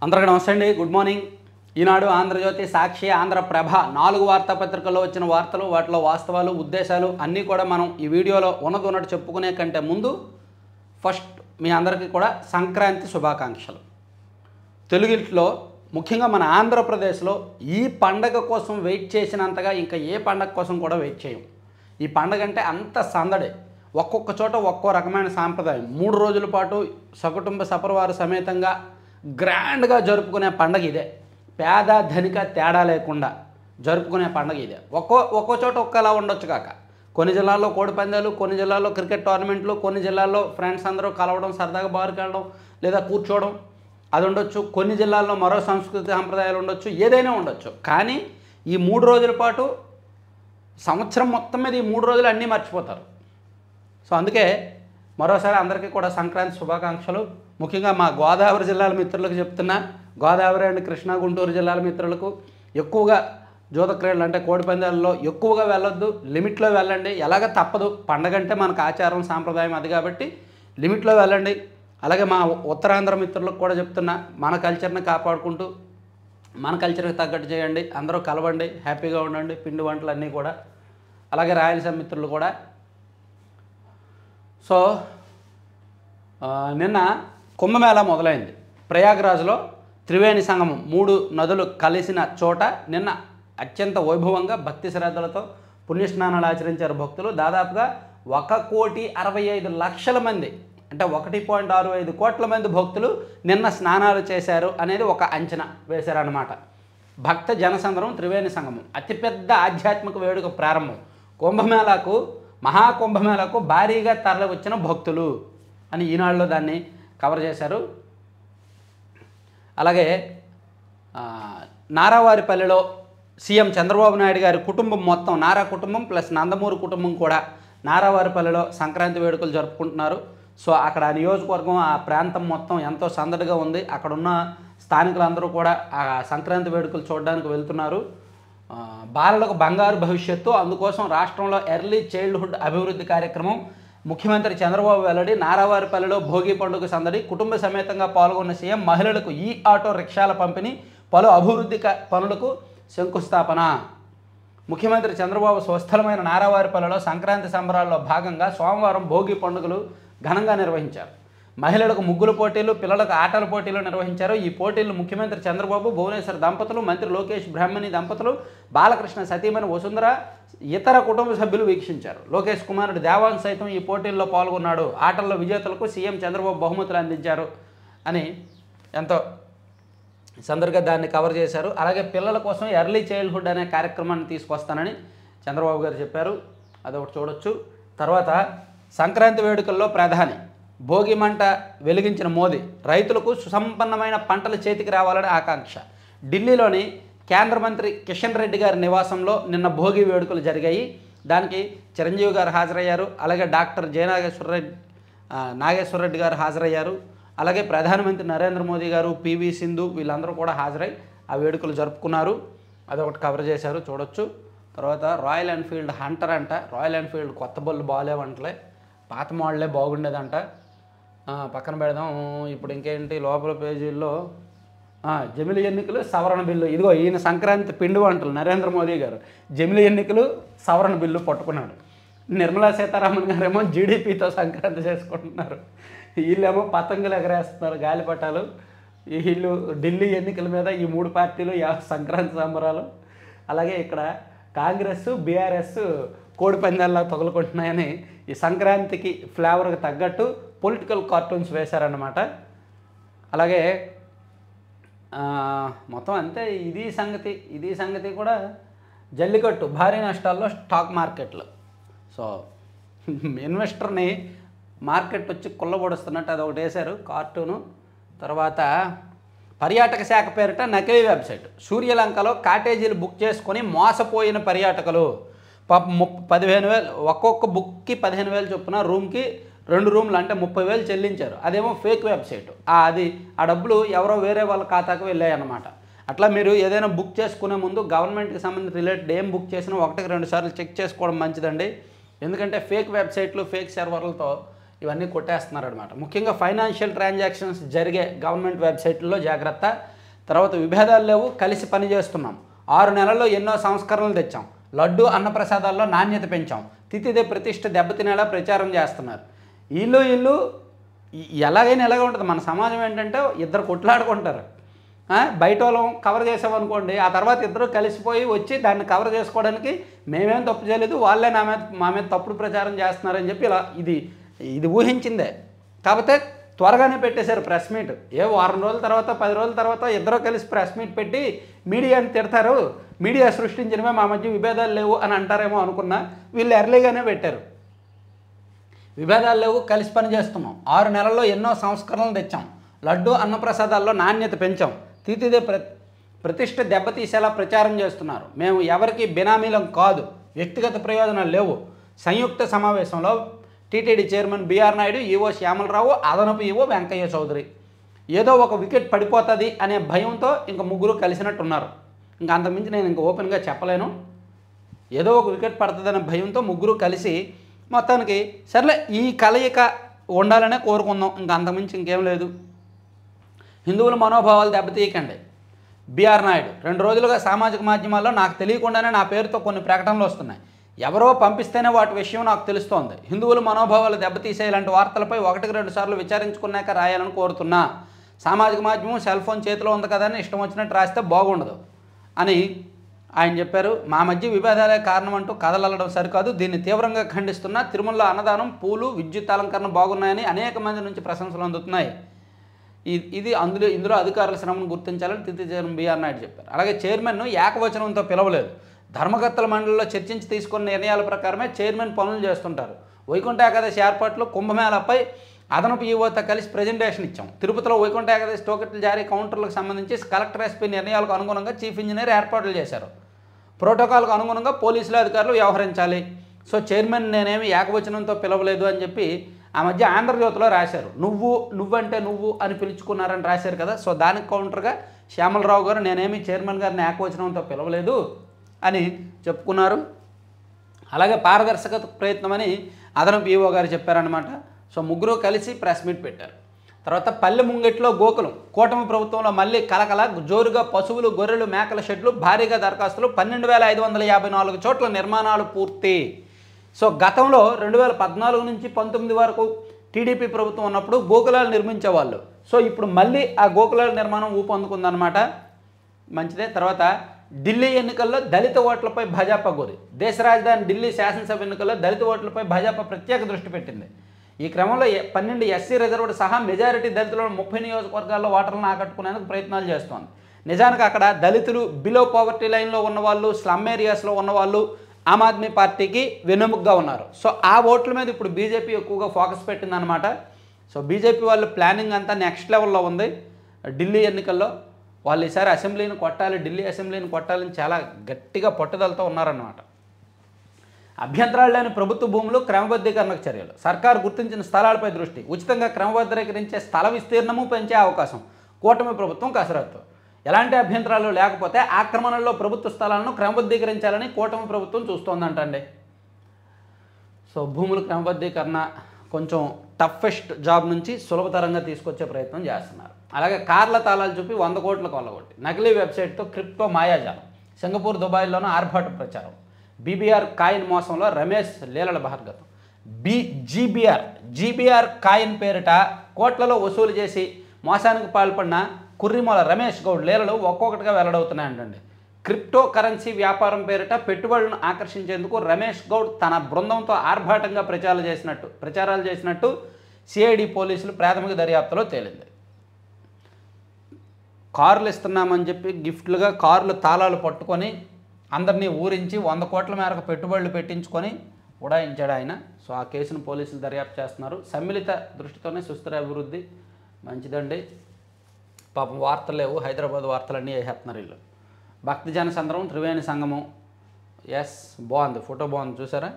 అందరికీ నమస్తే అండి. Good morning. ఈనాడు, ఆంధ్రజ్యోతి, సాక్షి, ఆంధ్రప్రభ 4 వార్తాపత్రికల్లో వచ్చిన వార్తలు, వాటిలో వాస్తవాలు, ఉద్దేశాలు అన్నీ కూడా మనం ఈ వీడియోలో ఉన్నట్టు చెప్పుకునే కంటే ముందు ఫస్ట్ మీ అందరికీ కూడా సంక్రాంతి శుభాకాంక్షలు. తెలుగులో ముఖ్యంగా మన ఆంధ్రప్రదేశ్లో ఈ పండగ కోసం వెయిట్ చేసినంతగా ఇంకా ఏ పండగ కోసం కూడా వెయిట్ చేయం. ఈ పండగ అంటే అంత సందడే. ఒక్కొక్క చోట ఒక్కో రకమైన సాంప్రదాయం. 3 రోజుల పాటు సకుటుంబ సపరివార సమేతంగా గ్రాండ్గా జరుపుకునే పండగ ఇదే. పేద ధనిక తేడా లేకుండా జరుపుకునే పండగ ఇదే. ఒక్కో చోట ఒక్కలా ఉండొచ్చు కాక, కొన్ని జిల్లాల్లో కోడిపందాలు, కొన్ని జిల్లాల్లో క్రికెట్ టోర్నమెంట్లు, కొన్ని జిల్లాల్లో ఫ్రెండ్స్ అందరూ కలవడం, సరదాగా బార్కి వెళ్ళడం లేదా కూర్చోవడం అది ఉండొచ్చు. కొన్ని జిల్లాల్లో మరో సంస్కృతి సాంప్రదాయాలు ఉండొచ్చు, ఏదైనా ఉండొచ్చు. కానీ ఈ 3 రోజుల పాటు సంవత్సరం మొత్తం మీద ఈ 3 రోజులు అన్నీ మర్చిపోతారు. సో అందుకే మరోసారి అందరికీ కూడా సంక్రాంతి శుభాకాంక్షలు. ముఖ్యంగా మా గోదావరి జిల్లాల మిత్రులకు చెప్తున్నా, గోదావరి అండ్ కృష్ణా గుంటూరు జిల్లాల మిత్రులకు ఎక్కువగా జూద క్రీడలు అంటే కోడిపందాలలో ఎక్కువగా వెళ్ళొద్దు, లిమిట్లో వెళ్ళండి. ఎలాగ తప్పదు, పండగ అంటే మనకు ఆచారం సాంప్రదాయం అది కాబట్టి లిమిట్లో వెళ్ళండి. అలాగే మా ఉత్తరాంధ్ర మిత్రులకు కూడా చెప్తున్నా, మన కల్చర్ని కాపాడుకుంటూ మన కల్చర్కి తగ్గట్టు చేయండి, అందరూ కలవండి, హ్యాపీగా ఉండండి, పిండి వంటలు అన్నీ కూడా. అలాగే రాయలసీమ మిత్రులు కూడా. సో నిన్న కుంభమేళా మొదలైంది ప్రయాగ్రాజ్లో. త్రివేణి సంగమం 3 నదులు కలిసిన చోట నిన్న అత్యంత వైభవంగా భక్తి శ్రద్ధలతో పుణ్యస్నానాలు ఆచరించారు భక్తులు. దాదాపుగా 1,65,00,000 మంది, అంటే 1.65 కోట్ల మంది భక్తులు నిన్న స్నానాలు చేశారు అనేది ఒక అంచనా వేశారన్నమాట. భక్త జనసంద్రం త్రివేణి సంగమం అతిపెద్ద ఆధ్యాత్మిక వేడుక ప్రారంభం. కుంభమేళాకు, మహాకుంభమేళాకు భారీగా తరలి వచ్చిన భక్తులు అని ఈనాడులో దాన్ని కవర్ చేశారు. అలాగే నారావారిపల్లిలో సీఎం చంద్రబాబు నాయుడు గారి కుటుంబం మొత్తం, నారా కుటుంబం ప్లస్ నందమూరి కుటుంబం కూడా నారావారిపల్లిలో సంక్రాంతి వేడుకలు జరుపుకుంటున్నారు. సో అక్కడ ఆ నియోజకవర్గం, ఆ ప్రాంతం మొత్తం ఎంతో సందడిగా ఉంది. అక్కడున్న స్థానికులందరూ కూడా ఆ సంక్రాంతి వేడుకలు చూడడానికి వెళ్తున్నారు. బాలలకు బంగారు భవిష్యత్తు, అందుకోసం రాష్ట్రంలో ఎర్లీ చైల్డ్హుడ్ అభివృద్ధి కార్యక్రమం ముఖ్యమంత్రి చంద్రబాబు వెల్లడి. నారావారిపల్లిలో భోగి పండుగ సందడి, కుటుంబ సమేతంగా పాల్గొన్న సీఎం మహిళలకు ఈ ఆటో రిక్షాల పంపిణీ, పలు అభివృద్ధి పనులకు శంకుస్థాపన. ముఖ్యమంత్రి చంద్రబాబు స్వస్థలమైన నారావారిపల్లిలో సంక్రాంతి సంబరాల్లో భాగంగా సోమవారం భోగి పండుగలు ఘనంగా నిర్వహించారు. మహిళలకు ముగ్గుల పోటీలు, పిల్లలకు ఆటల పోటీలు నిర్వహించారు. ఈ పోటీలు ముఖ్యమంత్రి చంద్రబాబు, భువనేశ్వర్ దంపతులు, మంత్రి లోకేష్ బ్రాహ్మణి దంపతులు, బాలకృష్ణ సతీమణి వసుంధర, ఇతర కుటుంబ సభ్యులు వీక్షించారు. లోకేష్ కుమారుడు దేవాన్ సైతం ఈ పోటీల్లో పాల్గొన్నాడు. ఆటల్లో విజేతలకు సీఎం చంద్రబాబు బహుమతులు అందించారు అని ఎంతో సందర్గా దాన్ని కవర్ చేశారు. అలాగే పిల్లల కోసం ఎర్లీ చైల్డ్హుడ్ అనే కార్యక్రమాన్ని తీసుకొస్తానని చంద్రబాబు గారు చెప్పారు. అదొకటి చూడొచ్చు. తర్వాత సంక్రాంతి వేడుకల్లో ప్రధాని భోగి మంట వెలిగించిన మోదీ, రైతులకు సుసంపన్నమైన పంటలు చేతికి రావాలని ఆకాంక్ష. ఢిల్లీలోని కేంద్ర మంత్రి కిషన్ రెడ్డి గారి నివాసంలో నిన్న భోగి వేడుకలు జరిగాయి. దానికి చిరంజీవి గారు హాజరయ్యారు. అలాగే డాక్టర్ నాగేశ్వర రెడ్డి గారు హాజరయ్యారు. అలాగే ప్రధానమంత్రి నరేంద్ర మోదీ గారు, పివి సింధు వీళ్ళందరూ కూడా హాజరై ఆ వేడుకలు జరుపుకున్నారు. అదొకటి కవర్ చేశారు, చూడొచ్చు. తర్వాత రాయల్ ఎన్ఫీల్డ్ హంటర్ అంట. రాయల్ ఎన్ఫీల్డ్ కొత్త బళ్ళు బాగాలేవంటలే, పాత మోడలే బాగుండేదంట. పక్కన పెడదాం. ఇప్పుడు ఇంకేంటి లోపల పేజీల్లో జమిలి ఎన్నికలు సవరణ బిల్లు. ఇదిగో ఈయన సంక్రాంతి పిండి వంటలు నరేంద్ర మోదీ గారు జమిలి ఎన్నికలు సవరణ బిల్లు పట్టుకున్నాడు. నిర్మలా సీతారామన్ గారేమో జీడీపీతో సంక్రాంతి చేసుకుంటున్నారు. వీళ్ళేమో పతంగులు ఎగరేస్తున్నారు, గాలిపటాలు. వీళ్ళు ఢిల్లీ ఎన్నికల మీద ఈ 3 పార్టీలు సంక్రాంతి సంబరాలు. అలాగే ఇక్కడ కాంగ్రెస్, బీఆర్ఎస్ కోడి పందాల్లో తగులుకుంటున్నాయని ఈ సంక్రాంతికి ఫ్లేవర్కి తగ్గట్టు పొలిటికల్ కార్టూన్స్ వేశారన్నమాట. అలాగే మొత్తం అంతే. ఇది సంగతి కూడా జల్లికట్టు భారీ నష్టాల్లో స్టాక్ మార్కెట్లు. సో ఇన్వెస్టర్ని మార్కెట్ వచ్చి కొల్లబొడుస్తున్నట్టు అదొకటి వేశారు కార్టూను. తర్వాత పర్యాటక శాఖ పేరిట నకిలీ వెబ్సైట్. సూర్యలంకలో కాటేజీలు బుక్ చేసుకొని మోసపోయిన పర్యాటకులు 15,000, ఒక్కొక్క బుక్కి 15,000 చొప్పున, రూమ్కి 2 రూమ్లు అంటే 30,000 చెల్లించారు. అదేమో ఫేక్ వెబ్సైట్. ఆ డబ్బులు ఎవరో వేరే వాళ్ళ ఖాతాకు వెళ్ళాయన్నమాట. అట్లా మీరు ఏదైనా బుక్ చేసుకునే ముందు గవర్నమెంట్కి సంబంధించి రిలేటెడ్ ఏం బుక్ చేసినా 1-2 సార్లు చెక్ చేసుకోవడం మంచిదండి. ఎందుకంటే ఫేక్ వెబ్సైట్లు, ఫేక్ సర్వర్లతో ఇవన్నీ కొట్టేస్తున్నారు అనమాట. ముఖ్యంగా ఫైనాన్షియల్ ట్రాన్సాక్షన్స్ జరిగే గవర్నమెంట్ వెబ్సైట్లలో జాగ్రత్త. తర్వాత విభేదాలు లేవు, కలిసి పనిచేస్తున్నాం, 6 నెలల్లో ఎన్నో సంస్కరణలు తెచ్చాం, లడ్డు అన్నప్రసాదాల్లో నాణ్యత పెంచాం, తిథిదే ప్రతిష్ఠ దెబ్బతినేలా ప్రచారం చేస్తున్నారు. వీళ్ళు ఎలాగైనా ఎలాగ ఉంటుంది మన సమాజం ఏంటంటే ఇద్దరు కొట్లాడుకుంటారు. బయట వాళ్ళం కవర్ చేసామనుకోండి, ఆ తర్వాత ఇద్దరు కలిసిపోయి వచ్చి దాన్ని కవర్ చేసుకోవడానికి మేమేం తప్పు చేయలేదు, వాళ్ళే మా మీద తప్పుడు ప్రచారం చేస్తున్నారని చెప్పి ఇలా ఇది ఊహించిందే. కాకపోతే త్వరగానే పెట్టేశారు ప్రెస్ మీట్. వారం రోజుల తర్వాత 10 రోజుల తర్వాత ఇద్దరు కలిసి ప్రెస్ మీట్ పెట్టి మీడియాని తిడతారు, మీడియా సృష్టించినవే మా మధ్య విభేదాలు లేవు అని అంటారేమో అనుకున్నా, వీళ్ళు ఎర్లీగానే పెట్టారు. విభేదాలు లేవు, కలిసి పని చేస్తున్నాం, 6 నెలల్లో ఎన్నో సంస్కరణలు తెచ్చాం, లడ్డు అన్నప్రసాదాల్లో నాణ్యత పెంచాం, తిథిదే ప్రతిష్ఠ దెబ్బతీసేలా ప్రచారం చేస్తున్నారు, మేము ఎవరికి బినామీలం కాదు, వ్యక్తిగత ప్రయోజనాలు లేవు. సంయుక్త సమావేశంలో TTD chairman BR Naidu, EO Shyamalarao, అదనపు ఈవో వెంకయ్య చౌదరి. ఏదో ఒక వికెట్ పడిపోతుంది అనే భయంతో ఇంక ముగ్గురు కలిసినట్టున్నారు. ఇంకా అంతకుమించి నేను ఇంక ఓపెన్గా చెప్పలేను. ఏదో ఒక వికెట్ పడుతుందనే భయంతో ముగ్గురు కలిసి మొత్తానికి సర్లే ఈ కలయిక ఉండాలనే కోరుకుందాం, ఇంకా అంతకుమించి ఇంకేం లేదు. హిందువుల మనోభావాలు దెబ్బతీయకండి. బిఆర్ నాయుడు, 2 రోజులుగా సామాజిక మాధ్యమాల్లో నాకు తెలియకుండానే నా పేరుతో కొన్ని ప్రకటనలు వస్తున్నాయి. ఎవరో పంపిస్తేనే వాటి విషయం నాకు తెలుస్తోంది. హిందువుల మనోభావాలు దెబ్బతీసే ఇలాంటి వార్తలపై 1-2 సార్లు విచారించుకున్నాక రాయాలని కోరుతున్నా. సామాజిక మాధ్యమం సెల్ ఫోన్ చేతిలో ఉంది కదా అని ఇష్టం వచ్చినట్టు రాస్తే బాగుండదు అని ఆయన చెప్పారు. మా మధ్య విభేదాలే కారణం అంటూ కథలల్లడం సరికాదు, దీన్ని తీవ్రంగా ఖండిస్తున్నా. తిరుమలలో అన్నదానం, పూలు, విద్యుత్ అలంకరణ బాగున్నాయని అనేక మంది నుంచి ప్రశంసలు అందుతున్నాయి. ఇందులో అధికారుల శ్రమను గుర్తించాలని తిథి చైర్మన్ బిఆర్ నాయుడు చెప్పారు. అలాగే చైర్మన్ను ఏకవచనంతో పిలవలేదు. ధర్మకర్తల మండలిలో చర్చించి తీసుకున్న నిర్ణయాల ప్రకారమే చైర్మన్ పనులు చేస్తుంటారు. వైకుంఠ ఏకాదశి ఏర్పాట్లు, కుంభమేళాపై అదనపు ఈవోతో కలిసి ప్రజెంటేషన్ ఇచ్చాం. తిరుపతిలో వైకుంఠ ఏకాదశి టోకెట్లు జారీ కౌంటర్లకు సంబంధించి కలెక్టర్ ఎస్పీ నిర్ణయాలకు అనుగుణంగా చీఫ్ ఇంజనీర్ ఏర్పాట్లు చేశారు. ప్రోటోకాల్కు అనుగుణంగా పోలీసులు అధికారులు వ్యవహరించాలి. సో చైర్మన్ నేనేమి ఏకవచనంతో పిలవలేదు అని చెప్పి ఆ మధ్య ఆంధ్రజ్యోతిలో రాశారు. నువ్వంటే నువ్వు అని పిలుచుకున్నారని రాశారు కదా. సో దానికి కౌంటర్గా శ్యామలరావు గారు నేనేమి చైర్మన్ గారిని ఏకవచనంతో పిలవలేదు అని చెప్పుకున్నారు. అలాగే పారదర్శకత ప్రయత్నమని అదనపు ఈవో గారు చెప్పారనమాట. సో ముగ్గురు కలిసి ప్రెస్ మీట్ పెట్టారు. తర్వాత పల్లె ముంగెట్లో గోకులం, కూటమి ప్రభుత్వంలో మళ్ళీ కలకల, జోరుగా పశువులు, గొర్రెలు, మేకల షెడ్లు, భారీగా దరఖాస్తులు, 12,554 చోట్ల నిర్మాణాలు పూర్తి. సో గతంలో 2014 నుంచి 19 వరకు టీడీపీ ప్రభుత్వం ఉన్నప్పుడు గోకులాలు నిర్మించేవాళ్ళు. సో ఇప్పుడు మళ్ళీ ఆ గోకులాల నిర్మాణం ఊపందుకుందనమాట. మంచిదే. తర్వాత ఢిల్లీ ఎన్నికల్లో దళిత ఓట్లపై భాజపా గోరి. దేశ రాజధాని ఢిల్లీ శాసనసభ ఎన్నికల్లో దళిత ఓట్లపై భాజపా ప్రత్యేక దృష్టి పెట్టింది. ఈ క్రమంలో 12 ఎస్సీ రిజర్వ్డ్ సహా మెజారిటీ దళితులను 30 నియోజకవర్గాల్లో ఓటర్లను ఆకట్టుకునేందుకు ప్రయత్నాలు చేస్తోంది. నిజానికి అక్కడ దళితులు, బిలో పావర్టీ లైన్లో ఉన్నవాళ్ళు, స్లమ్ ఏరియాస్లో ఉన్నవాళ్ళు ఆమ్ ఆద్మీ పార్టీకి వెన్నెముకగా ఉన్నారు. సో ఆ ఓట్ల మీద ఇప్పుడు బీజేపీ ఎక్కువగా ఫోకస్ పెట్టిందనమాట. సో బీజేపీ వాళ్ళు ప్లానింగ్ అంతా నెక్స్ట్ లెవెల్లో ఉంది. ఢిల్లీ ఎన్నికల్లో వాళ్ళు ఈసారి అసెంబ్లీని కొట్టాలి, ఢిల్లీ అసెంబ్లీని కొట్టాలని చాలా గట్టిగా పట్టుదలతో ఉన్నారన్నమాట. అభ్యంతరాలు లేని ప్రభుత్వ భూములు, క్రమబద్ధీకరణకు చర్యలు, సర్కారు గుర్తించిన స్థలాలపై దృష్టి, ఉచితంగా క్రమబద్ధీకరించే స్థల విస్తీర్ణము పెంచే అవకాశం, కూటమి ప్రభుత్వం కసరత్తు. ఎలాంటి అభ్యంతరాలు లేకపోతే ఆక్రమణల్లో ప్రభుత్వ స్థలాలను క్రమబద్ధీకరించాలని కూటమి ప్రభుత్వం చూస్తోందంటండి. సో భూముల క్రమబద్ధీకరణ కొంచెం టఫెస్ట్ జాబ్ నుంచి సులభతరంగా తీసుకొచ్చే ప్రయత్నం చేస్తున్నారు. అలాగే కార్ల తాళాలు చూపి 100 కోట్లు కొల్లగొట్టి నకిలీ వెబ్సైట్తో క్రిప్టో మాయాజాలం, సింగపూర్, దుబాయ్లోనూ ఆర్భాట ప్రచారం, బీబీఆర్ కాయిన్ మోసంలో రమేష్ లీలల భార్గతం, జీబీఆర్ కాయిన్ పేరిట కోట్లలో వసూలు చేసి మోసానికి పాల్పడిన కుర్రిమూల రమేష్ గౌడ్ లీలలు ఒక్కొక్కటిగా వెల్లడవుతున్నాయంటండి. క్రిప్టో కరెన్సీ వ్యాపారం పేరిట పెట్టుబడులను ఆకర్షించేందుకు రమేష్ గౌడ్ తన బృందంతో ఆర్భాటంగా ప్రచారాలు చేసినట్టు సిఐడి పోలీసులు ప్రాథమిక దర్యాప్తులో తేలింది. కార్లు ఇస్తున్నామని చెప్పి గిఫ్ట్లుగా కార్లు తాళాలు పట్టుకొని అందరినీ ఊరించి 100 కోట్ల మేరకు పెట్టుబడులు పెట్టించుకొని ఉడాయించాడు ఆయన. సో ఆ కేసును పోలీసులు దర్యాప్తు చేస్తున్నారు. సమ్మిళిత దృష్టితోనే సుస్థిర అభివృద్ధి. మంచిదండి. పాపం వార్తలు లేవు, హైదరాబాద్ వార్తలన్నీ వేసేస్తున్నారు వీళ్ళు. భక్తజన సంద్రం, త్రివేణి సంగమం. ఎస్, బాగుంది, ఫోటో బాగుంది, చూసారా?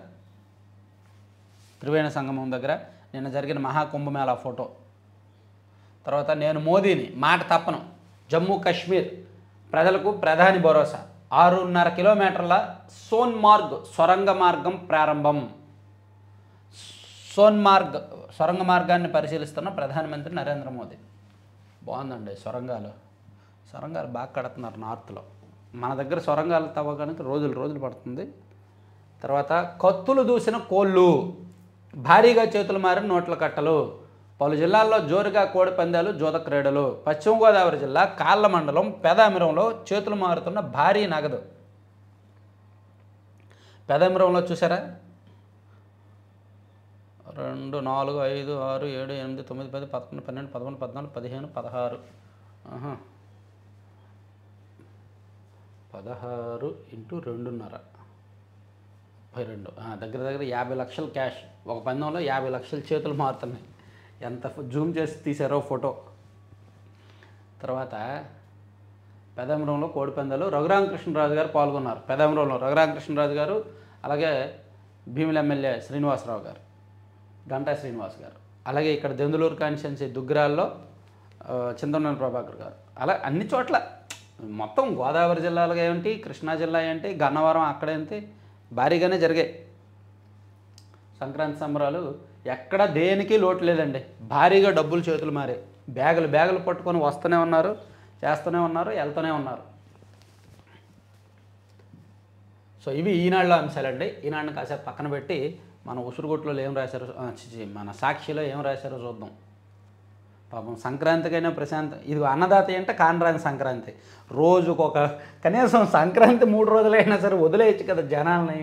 త్రివేణి సంగమం దగ్గర నిన్న జరిగిన మహాకుంభమేళా ఫోటో. తర్వాత నేను మోదీని, మాట తప్పను, జమ్మూ కాశ్మీర్ ప్రజలకు ప్రధాని భరోసా, 6.5 కిలోమీటర్ల సోన్మార్గ్ సొరంగ మార్గం ప్రారంభం. సోన్మార్గ్ సొరంగ మార్గాన్ని పరిశీలిస్తున్న ప్రధానమంత్రి నరేంద్ర మోదీ. బాగుందండి. సొరంగాలు బాగా కడుతున్నారు నార్త్లో. మన దగ్గర సొరంగాలు తవ్వడానికి రోజులు పడుతుంది. తర్వాత కత్తులు దూసిన కోళ్ళు, భారీగా చేతులు మారిన నోట్ల కట్టలు. పలు జిల్లాల్లో జోరుగా కోడి పందాలు, జూద క్రీడలు. పశ్చిమ గోదావరి జిల్లా కాళ్ళ మండలం పెదామిరంలో చేతులు మారుతున్న భారీ నగదు. పెదామిరంలో చూసారా, 2, 4, 5, 6, 7, 8, 9, 10, 11, 12, 13, 14, 15, 16. 16 ఇంటూ 2.5 32. దగ్గర 50 లక్షలు క్యాష్. ఒక పందెంలో 50 లక్షలు చేతులు మారుతున్నాయి. ఎంత జూమ్ చేసి తీసారో ఫోటో. తర్వాత పెదామిరంలో కోడి పందాలు. రఘురామకృష్ణరాజు గారు పాల్గొన్నారు. పెదామిరంలో రఘురామకృష్ణరాజు గారు, అలాగే భీమిలి ఎమ్మెల్యే శ్రీనివాసరావు గారు, గంటా శ్రీనివాస్ గారు, అలాగే ఇక్కడ దెందులూరు కాన్స్టిట్యున్సీ దుగ్గిరాల్లో చింతమనేని ప్రభాకర్ గారు. అలా అన్ని చోట్ల మొత్తం గోదావరి జిల్లాలో ఏంటి, కృష్ణా జిల్లా ఏంటి, గన్నవరం అక్కడేంటి, భారీగానే జరిగాయి సంక్రాంతి సంబరాలు. ఎక్కడ దేనికి లోటు లేదండి. భారీగా డబ్బులు చేతులు మారే, బ్యాగులు పట్టుకొని వస్తూనే ఉన్నారు, చేస్తూనే ఉన్నారు, వెళ్తూనే ఉన్నారు. సో ఇవి ఈనాడులో అంశాలండి. ఈనాడుని కాసేపు పక్కన పెట్టి మన ఉసురుగుట్లో ఏం రాశారో, మన సాక్షిలో ఏం రాశారో చూద్దాం. పాపం సంక్రాంతికైనా ప్రశాంత్. ఇది అన్నదాత అంటే కానరాని సంక్రాంతి. రోజుకొక కనీసం సంక్రాంతి 3 రోజులైనా సరే వదిలేయచ్చు కదా జనాల్ని.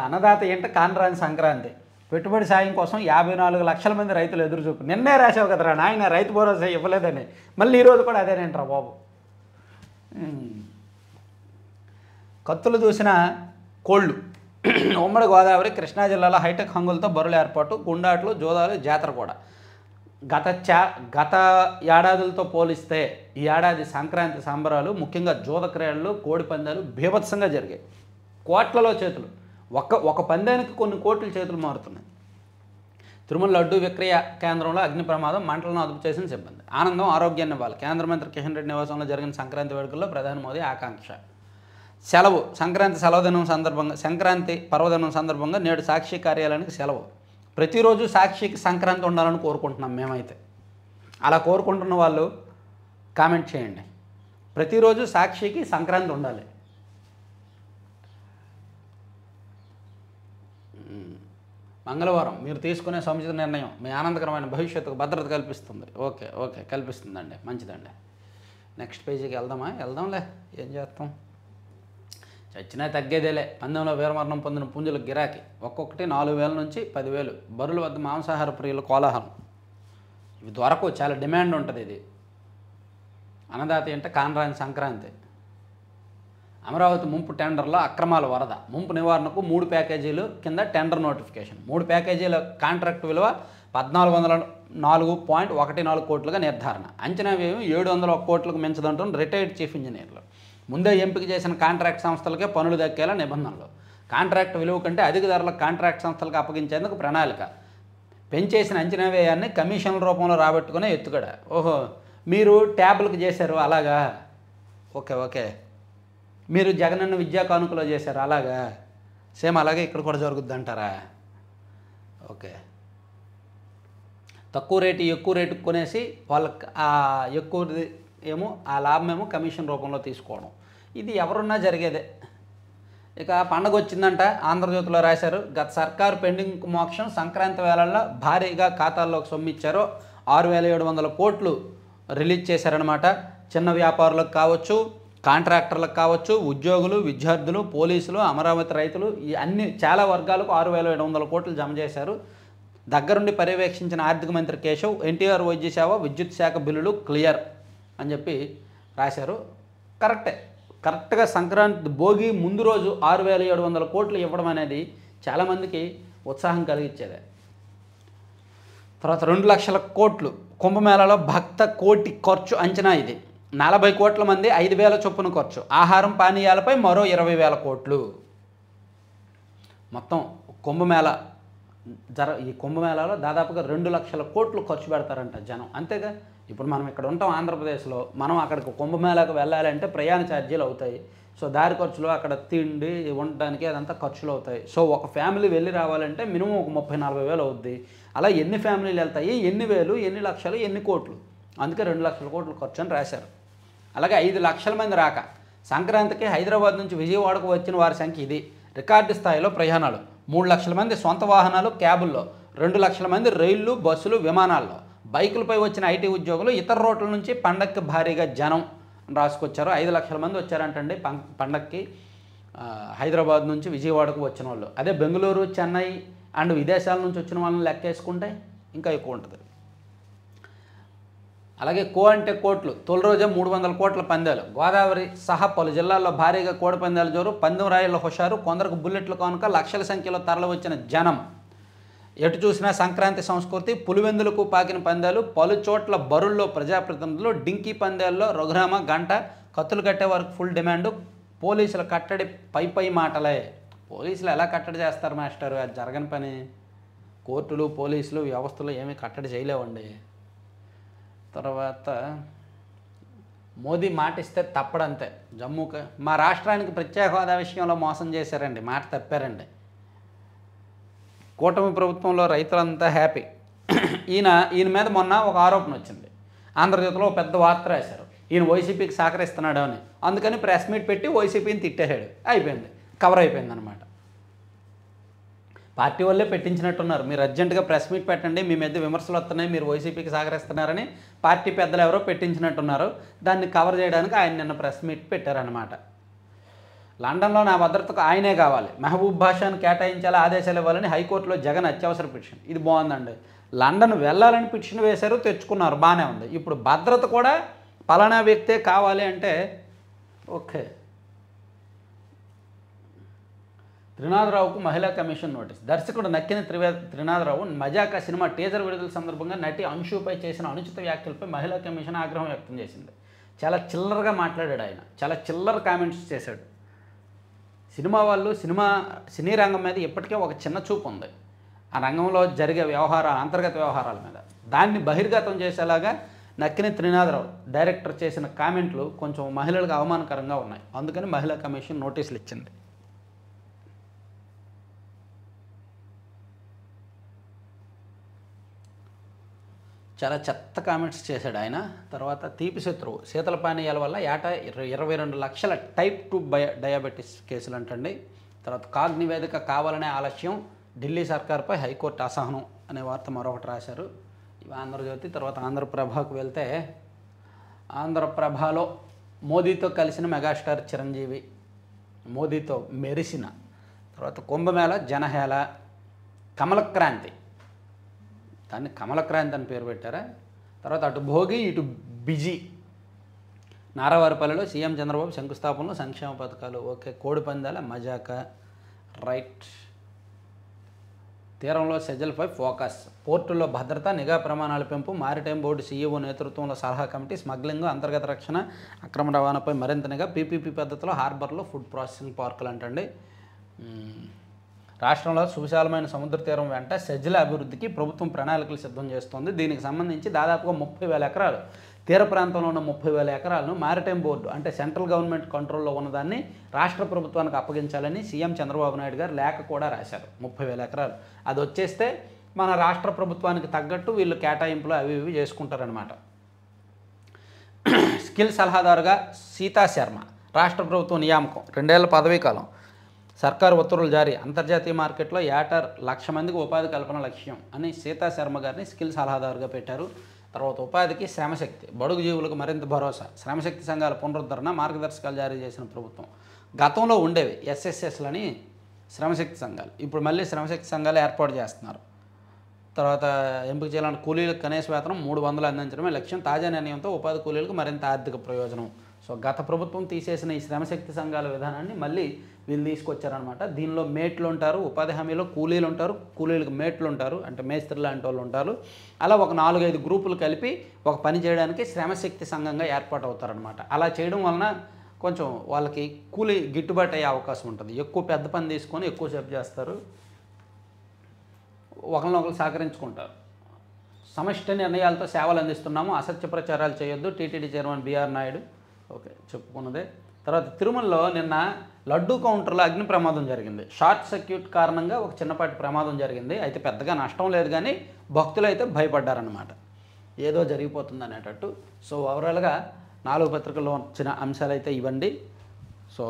అన్నదాత అంటే కానరాని సంక్రాంతి. పెట్టుబడి సాయం కోసం 54 లక్షల మంది రైతులు ఎదురు చూపు. నిన్నే రాసావు కదరా నాయన రైతు భరోసా ఇవ్వలేదని, మళ్ళీ ఈరోజు కూడా అదేనేంట్రా బాబు. కత్తులు దూసిన కోళ్ళు. ఉమ్మడి గోదావరి కృష్ణా జిల్లాలో హైటెక్ హంగులతో బరుల ఏర్పాటు, గుండాట్లు, జోదాలు, జాతర కూడా. గత ఏడాదులతో పోలిస్తే ఈ ఏడాది సంక్రాంతి సంబరాలు, ముఖ్యంగా జూద క్రీడలు, కోడి పందాలు బీభత్సంగా జరిగాయి. కోట్లలో చేతులు. ఒక పందానికి కొన్ని కోట్ల చేతులు మారుతున్నాయి. తిరుమల లడ్డూ విక్రయ కేంద్రంలో అగ్ని ప్రమాదం, మంటలను అదుపు చేసిన సిబ్బంది. ఆనందం ఆరోగ్యాన్ని ఇవ్వాలి. కేంద్ర మంత్రి కిషన్ రెడ్డి నివాసంలో జరిగిన సంక్రాంతి వేడుకల్లో ప్రధాని మోదీ ఆకాంక్ష. సెలవు. సంక్రాంతి పర్వదినం సందర్భంగా నేడు సాక్షి కార్యాలయానికి సెలవు. ప్రతిరోజు సాక్షికి సంక్రాంతి ఉండాలని కోరుకుంటున్నాం మేమైతే. అలా కోరుకుంటున్న వాళ్ళు కామెంట్ చేయండి. ప్రతిరోజు సాక్షికి సంక్రాంతి ఉండాలి. మంగళవారం మీరు తీసుకునే సముచిత నిర్ణయం మీ ఆనందకరమైన భవిష్యత్తుకు భద్రత కల్పిస్తుంది. ఓకే కల్పిస్తుందండి, మంచిదండి. నెక్స్ట్ పేజీకి వెళ్దాంలే, ఏం చేస్తాం. చచ్చినా తగ్గేదేలే. పందెంలో వీరమరణం పొందిన పుంజుల గిరాకీ. ఒక్కొక్కటి 4,000 నుంచి 10,000. బరుల వద్ద మాంసాహార ప్రియుల కోలాహలం. ఇవి దొరకవు, చాలా డిమాండ్ ఉంటుంది. ఇది అన్నదాత అంటే కానరాని సంక్రాంతి. అమరావతి ముంపు టెండర్లో అక్రమాల వరద. ముంపు నివారణకు 3 ప్యాకేజీలు కింద టెండర్ నోటిఫికేషన్. 3 ప్యాకేజీల కాంట్రాక్ట్ విలువ 1,404.14 కోట్లుగా నిర్ధారణ. అంచనా వ్యయం 701 కోట్లకు మించదంటున్న రిటైర్డ్ చీఫ్ ఇంజనీర్లు. ముందే ఎంపిక చేసిన కాంట్రాక్ట్ సంస్థలకే పనులు దక్కేలా నిబంధనలు. కాంట్రాక్ట్ విలువ కంటే అధిక ధరలకు కాంట్రాక్ట్ సంస్థలకు అప్పగించేందుకు ప్రణాళిక. పెంచేసిన అంచనా వ్యయాన్ని కమిషన్ల రూపంలో రాబట్టుకునే ఎత్తుగడ. మీరు ట్యాబ్లకు చేశారు అలాగా, ఓకే. మీరు జగనన్న విద్యా కానుకలో చేశారు అలాగా, సేమ్ అలాగే ఇక్కడ కూడా జరుగుద్ది అంటారా? ఓకే. తక్కువ రేటు ఎక్కువ రేటుకు కొనేసి వాళ్ళకి ఆ ఎక్కువది ఏమో ఆ లాభమేమో కమిషన్ రూపంలో తీసుకోవడం. ఇది ఎవరున్నా జరిగేదే. ఇక పండగ వచ్చిందంట, ఆంధ్రజ్యోతిలో రాశారు. గత సర్కారు పెండింగ్ మోక్షం. సంక్రాంతి వేళల్లో భారీగా ఖాతాల్లోకి సొమ్మిచ్చారు. 6,700 కోట్లు రిలీజ్ చేశారనమాట. చిన్న వ్యాపారులకు కావచ్చు, కాంట్రాక్టర్లకు కావచ్చు, ఉద్యోగులు, విద్యార్థులు, పోలీసులు, అమరావతి రైతులు, ఈ అన్ని చాలా వర్గాలకు 6,700 కోట్లు జమ చేశారు. దగ్గరుండి పర్యవేక్షించిన ఆర్థిక మంత్రి కేశవ్, ఎన్టీఆర్ వైద్య సేవ, విద్యుత్ శాఖ బిల్లులు క్లియర్ అని చెప్పి రాశారు. కరెక్ట్గా సంక్రాంతి భోగి ముందు రోజు 6,700 కోట్లు ఇవ్వడం అనేది చాలామందికి ఉత్సాహం కలిగించేదే. తర్వాత 2 లక్షల కోట్లు కుంభమేళాలో భక్త కోటి ఖర్చు అంచనా. ఇది 40 కోట్ల మంది 5,000 చొప్పున ఖర్చు. ఆహారం పానీయాలపై మరో 20,000 కోట్లు. మొత్తం ఈ కుంభమేళాలో దాదాపుగా 2 లక్షల కోట్లు ఖర్చు పెడతారంట జనం. అంతేగా, ఇప్పుడు మనం ఇక్కడ ఉంటాం ఆంధ్రప్రదేశ్లో, మనం అక్కడికి కుంభమేళాకు వెళ్ళాలంటే ప్రయాణ ఛార్జీలు అవుతాయి, సో దారి ఖర్చులు, అక్కడ తిండి ఉండడానికి అదంతా ఖర్చులు అవుతాయి. సో ఒక ఫ్యామిలీ వెళ్ళి రావాలంటే మినిమం ఒక 30-40 వేలు అవుద్ది. అలా ఎన్ని ఫ్యామిలీలు వెళ్తాయి, ఎన్ని వేలు, ఎన్ని లక్షలు, ఎన్ని కోట్లు, అందుకే 2 లక్షల కోట్లు ఖర్చు అని రాశారు. అలాగే 5 లక్షల మంది రాక సంక్రాంతికి హైదరాబాద్ నుంచి విజయవాడకు వచ్చిన వారి సంఖ్య ఇది. రికార్డు స్థాయిలో ప్రయాణాలు 3 లక్షల మంది సొంత వాహనాలు క్యాబుల్లో, 2 లక్షల మంది రైళ్లు, బస్సులు, విమానాల్లో, బైకులపై వచ్చిన ఐటీ ఉద్యోగులు, ఇతర రోడ్ల నుంచి పండక్కి భారీగా జనం రాసుకొచ్చారు. 5 లక్షల మంది వచ్చారంటండి పండక్కి హైదరాబాద్ నుంచి విజయవాడకు వచ్చిన వాళ్ళు. అదే బెంగళూరు, చెన్నై అండ్ విదేశాల నుంచి వచ్చిన వాళ్ళని లెక్కేసుకుంటే ఇంకా ఎక్కువ ఉంటుంది. అలాగే అంటే కోట్లు, తొలి రోజే 300 కోట్ల పందాలు. గోదావరి సహా పలు జిల్లాల్లో భారీగా కోడి పందాలు జోరు, పందెం రాయిల్లో హుషారు, కొందరికి బుల్లెట్లు కానుక లక్షల సంఖ్యలో తరలి వచ్చిన జనం. ఎటు చూసినా సంక్రాంతి సంస్కృతి, పులివెందులకు పాకిన పందాలు, పలు చోట్ల బరుల్లో ప్రజాప్రతినిధులు, డింకీ పందాల్లో రఘురామ, గంట, కత్తులు కట్టే వరకు ఫుల్ డిమాండు. పోలీసుల కట్టడి పై మాటలే. పోలీసులు ఎలా కట్టడి చేస్తారు మాస్టర్? అది జరగని పని. కోర్టులు, పోలీసులు, వ్యవస్థలు ఏమీ కట్టడి చేయలేవండి. తర్వాత మోదీ మాట ఇస్తే తప్పడంతే. మా రాష్ట్రానికి ప్రత్యేక హోదా విషయంలో మోసం చేశారండి, మాట తప్పారండి. కూటమి ప్రభుత్వంలో రైతులంతా హ్యాపీ. ఈయన మీద మొన్న ఒక ఆరోపణ వచ్చింది. ఆంధ్రజ్యోతిలో పెద్ద వార్త రాశారు, ఈయన వైసీపీకి సహకరిస్తున్నాడు అని. అందుకని ప్రెస్ మీట్ పెట్టి వైసీపీని తిట్టేశాడు. అయిపోయింది, కవర్ అయిపోయింది అనమాట. పార్టీ వాళ్ళే పెట్టించినట్టున్నారు. మీరు అర్జెంటుగా ప్రెస్ మీట్ పెట్టండి, మీ మీద విమర్శలు వస్తున్నాయి, మీరు వైసీపీకి సహకరిస్తున్నారని పార్టీ పెద్దలు ఎవరో పెట్టించినట్టున్నారు. దాన్ని కవర్ చేయడానికి ఆయన నిన్న ప్రెస్ మీట్ పెట్టారనమాట. లండన్లో నా భద్రతకు ఆయనే కావాలి, మహబూబ్ బాషాను కేటాయించాలా, ఆదేశాలు ఇవ్వాలని హైకోర్టులో జగన్ అత్యవసర పిటిషన్. ఇది బాగుందండి. లండన్ వెళ్ళాలని పిటిషన్ వేశారు, తెచ్చుకున్నారు, బాగానే ఉంది. ఇప్పుడు భద్రత కూడా పలానా వ్యక్తే కావాలి అంటే ఓకే. త్రినాథరావుకు మహిళా కమిషన్ నోటీస్. దర్శకుడు నక్కిన త్రినాథరావు మజాకా సినిమా టీజర్ విడుదల సందర్భంగా నటి అంశుపై చేసిన అనుచిత వ్యాఖ్యలపై మహిళా కమిషన్ ఆగ్రహం వ్యక్తం చేసింది. చాలా చిల్లరగా మాట్లాడాడు ఆయన, చాలా చిల్లర కామెంట్స్ చేశాడు. సినిమా వాళ్ళు సినీ రంగం మీద ఇప్పటికే ఒక చిన్న చూపు ఉంది. ఆ రంగంలో జరిగే అంతర్గత వ్యవహారాల మీద దాన్ని బహిర్గతం చేసేలాగా నక్కిన త్రినాథరావు డైరెక్టర్ చేసిన కామెంట్లు కొంచెం మహిళలకు అవమానకరంగా ఉన్నాయి. అందుకని మహిళా కమిషన్ నోటీసులు ఇచ్చింది. చాలా చెత్త కామెంట్స్ చేశాడు ఆయన. తర్వాత తీపి శత్రువు, శీతల పానీయాల వల్ల ఏటా 22 లక్షల టైప్ 2 డయాబెటీస్ కేసులు అంటండి. తర్వాత కాగ్ నివేదిక కావాలనే ఆలస్యం, ఢిల్లీ సర్కార్పై హైకోర్టు అసహనం అనే వార్త మరొకటి రాశారు. ఇవి ఆంధ్రజ్యోతి. తర్వాత ఆంధ్రప్రభకు వెళ్తే ఆంధ్రప్రభలో మోదీతో కలిసిన మెగాస్టార్ చిరంజీవి, మోదీతో మెరిసిన. తర్వాత కుంభమేళ, జనహేళ, కమలక్రాంతి, దాన్ని కమలక్రాంతి అని పేరు పెట్టారా. తర్వాత అటు భోగి ఇటు బిజీ. నారావారిపల్లిలో సీఎం చంద్రబాబు శంకుస్థాపనలు, సంక్షేమ పథకాలు. ఓకే. కోడి పందాల మజాక, రైట్. తీరంలో సెజల్పై ఫోకస్. పోర్టుల్లో భద్రత, నిఘా ప్రమాణాల పెంపు, మారిటైమ్ బోర్డు సీఈఓ నేతృత్వంలో సలహా కమిటీ. స్మగ్లింగ్, అంతర్గత రక్షణ, అక్రమ రవాణాపై మరింత నిఘా. పీపీపీ పద్ధతిలో హార్బర్లో ఫుడ్ ప్రాసెసింగ్ పార్కులు అంటండి. రాష్ట్రంలో సువిశాలమైన సముద్ర తీరం వెంట సెజ్ల అభివృద్ధికి ప్రభుత్వం ప్రణాళికలు సిద్ధం చేస్తోంది. దీనికి సంబంధించి దాదాపుగా 30,000 ఎకరాలు, తీర ప్రాంతంలో ఉన్న 30,000 ఎకరాలను మారిటైమ్ బోర్డు అంటే సెంట్రల్ గవర్నమెంట్ కంట్రోల్లో ఉన్నదాన్ని రాష్ట్ర ప్రభుత్వానికి అప్పగించాలని సీఎం చంద్రబాబు నాయుడు గారు లేఖ కూడా రాశారు. 30,000 ఎకరాలు అది వచ్చేస్తే మన రాష్ట్ర ప్రభుత్వానికి తగ్గట్టు వీళ్ళు కేటాయింపులు అవి ఇవి చేసుకుంటారనమాట. స్కిల్ సలహాదారుగా సీతా శర్మ, రాష్ట్ర ప్రభుత్వం నియామకం, 2 ఏళ్ల పదవీ కాలం. సర్కారు ఉత్తర్వులు జారీ. అంతర్జాతీయ మార్కెట్లో ఏటా 1,00,000 మందికి ఉపాధి కల్పన లక్ష్యం అని సీతా శర్మ గారిని స్కిల్ సలహాదారుగా పెట్టారు. తర్వాత ఉపాధికి శ్రమశక్తి, బడుగు జీవులకు మరింత భరోసా, శ్రమశక్తి సంఘాల పునరుద్ధరణ, మార్గదర్శకాలు జారీ చేసిన ప్రభుత్వం. గతంలో ఉండేవి ఎస్ఎస్ఎస్లని శ్రమశక్తి సంఘాలు, ఇప్పుడు మళ్ళీ శ్రమశక్తి సంఘాలు ఏర్పాటు చేస్తున్నారు. తర్వాత ఎంపిక చేయాలని కూలీలకు కనీస వేతనం 300 అందించడమే లక్ష్యం. తాజా నిర్ణయంతో ఉపాధి కూలీలకు మరింత ఆర్థిక ప్రయోజనం. సో గత ప్రభుత్వం తీసేసిన ఈ శ్రమశక్తి సంఘాల విధానాన్ని మళ్ళీ వీళ్ళు తీసుకొచ్చారనమాట. దీనిలో మేట్లు ఉంటారు, ఉపాధి హామీలో కూలీలు ఉంటారు, కూలీలకు మేట్లు ఉంటారు, అంటే మేస్త్రి లాంటి వాళ్ళు ఉంటారు. అలా ఒక 4-5 గ్రూపులు కలిపి ఒక పని చేయడానికి శ్రమశక్తి సంఘంగా ఏర్పాటు అవుతారనమాట. అలా చేయడం వలన కొంచెం వాళ్ళకి కూలీ గిట్టుబాటు అయ్యే అవకాశం ఉంటుంది. ఎక్కువ పెద్ద పని తీసుకొని ఎక్కువసేపు చేస్తారు, ఒకరినొకరు సహకరించుకుంటారు. సమష్టి నిర్ణయాలతో సేవలు అందిస్తున్నాము, అసత్య ప్రచారాలు చేయొద్దు, TTD chairman BR Naidu. Okay, చెప్పుకున్నదే. తర్వాత తిరుమలలో నిన్న లడ్డూ కౌంటర్లో అగ్ని ప్రమాదం జరిగింది. షార్ట్ సర్క్యూట్ కారణంగా ఒక చిన్నపాటి ప్రమాదం జరిగింది. అయితే పెద్దగా నష్టం లేదు, కానీ భక్తులు అయితే భయపడ్డారనమాట, ఏదో జరిగిపోతుంది అనేటట్టు. సో ఓవరాల్గా 4 పత్రికల్లో వచ్చిన అంశాలు అయితే ఇవ్వండి. సో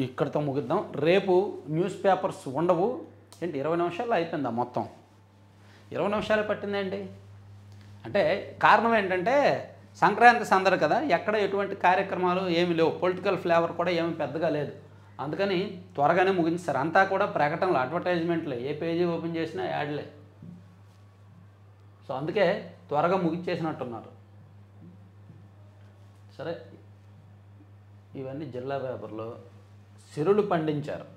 ఇక్కడితో ముగిద్దాం. రేపు న్యూస్ పేపర్స్ ఉండవు. ఏంటి 20 నిమిషాల్లో అయిపోయిందా మొత్తం? 20 నిమిషాలు పట్టిందండి. అంటే కారణం ఏంటంటే సంక్రాంతి సందడి కదా, ఎక్కడ ఎటువంటి కార్యక్రమాలు ఏమి లేవు, పొలిటికల్ ఫ్లేవర్ కూడా ఏమి పెద్దగా లేదు. అందుకని త్వరగానే ముగించారు. అంతా కూడా ప్రకటనలు, అడ్వర్టైజ్మెంట్లే, ఏ పేజీ ఓపెన్ చేసినా యాడ్లే. సో అందుకే త్వరగా ముగించేసినట్టున్నారు. సరే, ఇవన్నీ జిల్లా పేపర్లో. సిరులు పండించారు.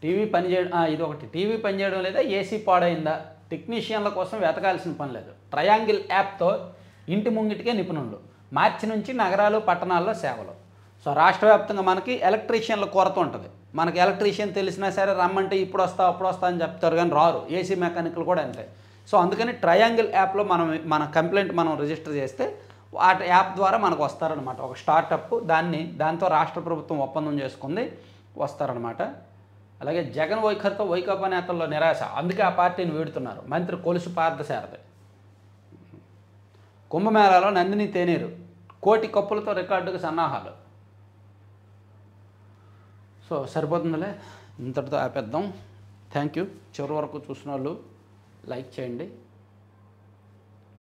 టీవీ పనిచేయడం, ఇది ఒకటి, టీవీ పనిచేయడం లేదా, ఏసీ పాడైందా, టెక్నీషియన్ల కోసం వెతకాల్సిన పని లేదు. ట్రయాంగిల్ యాప్తో ఇంటి ముంగిటికే నిపుణులు. మార్చి నుంచి నగరాలు పట్టణాల్లో సేవలు. సో రాష్ట్ర వ్యాప్తంగా మనకి ఎలక్ట్రీషియన్ల కొరత ఉంటుంది. మనకి ఎలక్ట్రీషియన్ తెలిసినా సరే రమ్మంటే ఇప్పుడు వస్తా అప్పుడు వస్తా అని చెప్తారు, కానీ రారు. ఏసీ మెకానిక్లు కూడా అంతే. సో అందుకని ట్రయాంగిల్ యాప్లో మన కంప్లైంట్ మనం రిజిస్టర్ చేస్తే ఆ యాప్ ద్వారా మనకు వస్తారనమాట. ఒక స్టార్టప్ దాంతో రాష్ట్ర ప్రభుత్వం ఒప్పందం చేసుకుంది, వస్తారనమాట. అలాగే జగన్ వైఖరితో వైకాపా నేతల్లో నిరాశ, అందుకే ఆ పార్టీని వీడుతున్నారు. మంత్రి కొలుసు పార్థసారథి. కుంభమేళాలో నందిని తేనీరు, కోటి కప్పులతో రికార్డుకు సన్నాహాలు. సో సరిపోతుందిలే, ఇంతటితో ఆపేద్దాం. Thank you. చివరి వరకు చూసిన వాళ్ళు లైక్ చేయండి.